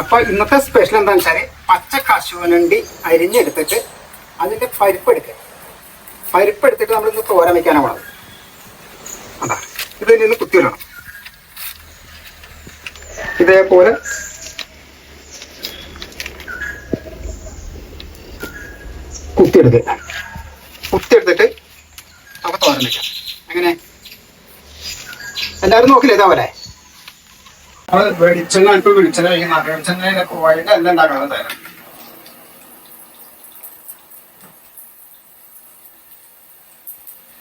അപ്പോൾ ഇന്നത്തെ സ്പെഷ്യൽ എന്താണെന്ന് വെച്ചാൽ പച്ച കശുവണ്ടി അരിഞ്ഞെടുത്തിട്ട് അതിൻ്റെ പരിപ്പെടുത്തിട്ട് നമ്മളിന്ന് തോരൻ വയ്ക്കാനാണ് പോണത്. അതാ ഇത് നിന്ന് കുത്തിയിടണം. ഇതേപോലെ കുത്തിയെടുത്തിട്ട് നമുക്ക് തോരൻ വയ്ക്കാം. എങ്ങനെ എല്ലാവരും നോക്കില്ലേ ഇതാവല്ലേ? നമ്മൾ വെളിച്ചെണ്ണ അല്പം വെളിച്ചെണ്ണ കഴിക്കുന്ന വെളിച്ചെണ്ണയിലെ പോയിട്ട് എല്ലാം ഉണ്ടാക്കണം. തരാം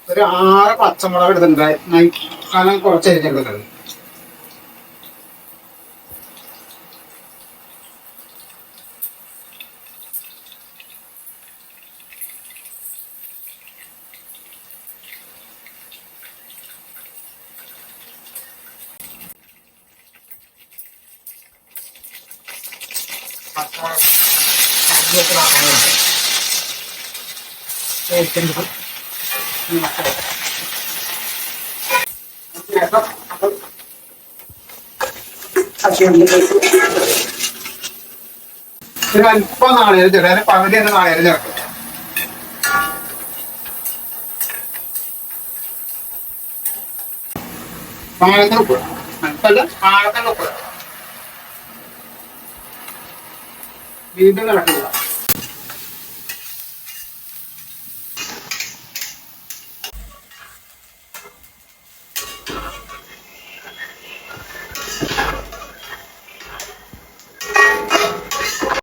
ഒരു 6 പച്ചമുളക് എടുത്തിട്ടുണ്ട്. കാരണം കുറച്ച് അരിഞ്ഞെടുത്തിട്ടുണ്ട്. അല്പം നാളേരം ചേർത്ത് പകുതി തന്നെ നാളേരം ചേർക്കും. പാകത്തിന് ഉപ്പ് അല്പല്ല പാകത്തിന് ഉപ്പ് വീണ്ടും കിടക്കില്ല.